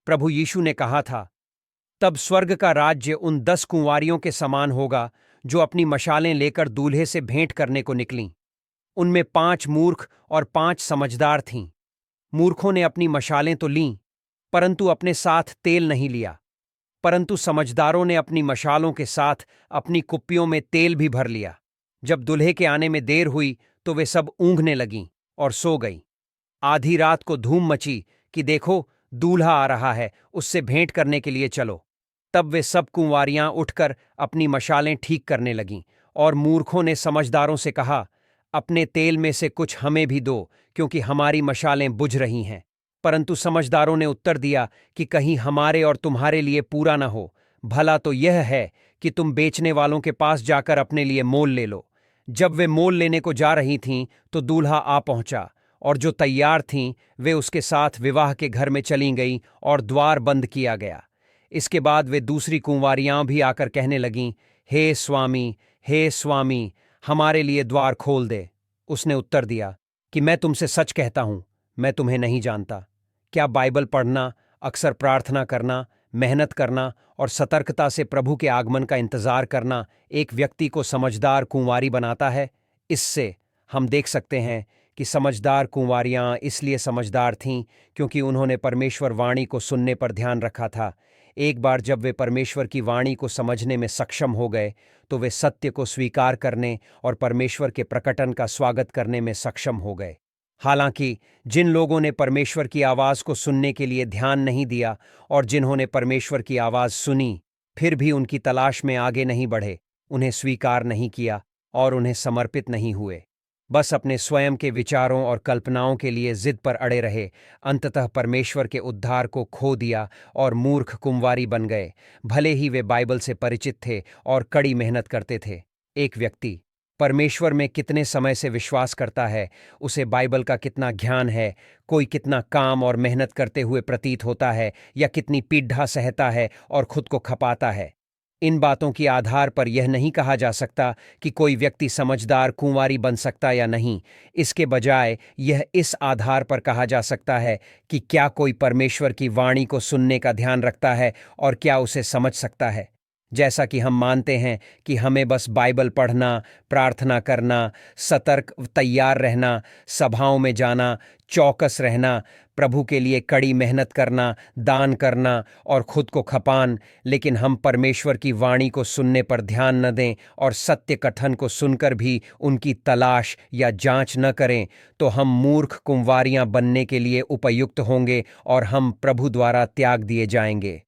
प्रभु यीशु ने कहा था, तब स्वर्ग का राज्य उन 10 कुंवारियों के समान होगा जो अपनी मशालें लेकर दूल्हे से भेंट करने को निकलीं। उनमें 5 मूर्ख और 5 समझदार थीं। मूर्खों ने अपनी मशालें तो लीं, परंतु अपने साथ तेल नहीं लिया। परंतु समझदारों ने अपनी मशालों के साथ अपनी कुप्पियों में तेल भी भर लिया। जब दूल्हे के आने में देर हुई तो वे सब ऊँघने लगीं और सो गईं। आधी रात को धूम मची कि देखो, दूल्हा आ रहा है, उससे भेंट करने के लिए चलो। तब वे सब कुंवारियां उठकर अपनी मशालें ठीक करने लगीं, और मूर्खों ने समझदारों से कहा, अपने तेल में से कुछ हमें भी दो, क्योंकि हमारी मशालें बुझ रही हैं। परंतु समझदारों ने उत्तर दिया कि कहीं हमारे और तुम्हारे लिए पूरा न हो। भला तो यह है कि तुम बेचने वालों के पास जाकर अपने लिए मोल ले लो। जब वे मोल लेने को जा रही थीं तो दूल्हा आ पहुंचा, और जो तैयार थीं वे उसके साथ विवाह के घर में चली गईं और द्वार बंद किया गया। इसके बाद वे दूसरी कुंवारियां भी आकर कहने लगीं, हे स्वामी, हमारे लिए द्वार खोल दे। उसने उत्तर दिया कि मैं तुमसे सच कहता हूं, मैं तुम्हें नहीं जानता। क्या बाइबल पढ़ना, अक्सर प्रार्थना करना, मेहनत करना और सतर्कता से प्रभु के आगमन का इंतजार करना एक व्यक्ति को समझदार कुंवारी बनाता है? इससे हम देख सकते हैं कि समझदार कुंवारियां इसलिए समझदार थीं क्योंकि उन्होंने परमेश्वर वाणी को सुनने पर ध्यान रखा था। एक बार जब वे परमेश्वर की वाणी को समझने में सक्षम हो गए तो वे सत्य को स्वीकार करने और परमेश्वर के प्रकटन का स्वागत करने में सक्षम हो गए। हालांकि जिन लोगों ने परमेश्वर की आवाज़ को सुनने के लिए ध्यान नहीं दिया और जिन्होंने परमेश्वर की आवाज़ सुनी फिर भी उनकी तलाश में आगे नहीं बढ़े, उन्हें स्वीकार नहीं किया और उन्हें समर्पित नहीं हुए, बस अपने स्वयं के विचारों और कल्पनाओं के लिए जिद पर अड़े रहे, अंततः परमेश्वर के उद्धार को खो दिया और मूर्ख कुंवारी बन गए, भले ही वे बाइबल से परिचित थे और कड़ी मेहनत करते थे। एक व्यक्ति परमेश्वर में कितने समय से विश्वास करता है, उसे बाइबल का कितना ज्ञान है, कोई कितना काम और मेहनत करते हुए प्रतीत होता है या कितनी पीड़ा सहता है और खुद को खपाता है। इन बातों के आधार पर यह नहीं कहा जा सकता कि कोई व्यक्ति समझदार कुंवारी बन सकता या नहीं। इसके बजाय यह इस आधार पर कहा जा सकता है कि क्या कोई परमेश्वर की वाणी को सुनने का ध्यान रखता है और क्या उसे समझ सकता है। जैसा कि हम मानते हैं कि हमें बस बाइबल पढ़ना, प्रार्थना करना, सतर्क तैयार रहना, सभाओं में जाना, चौकस रहना, प्रभु के लिए कड़ी मेहनत करना, दान करना और खुद को खपान, लेकिन हम परमेश्वर की वाणी को सुनने पर ध्यान न दें और सत्य कथन को सुनकर भी उनकी तलाश या जांच न करें, तो हम मूर्ख कुंवारियां बनने के लिए उपयुक्त होंगे और हम प्रभु द्वारा त्याग दिए जाएंगे।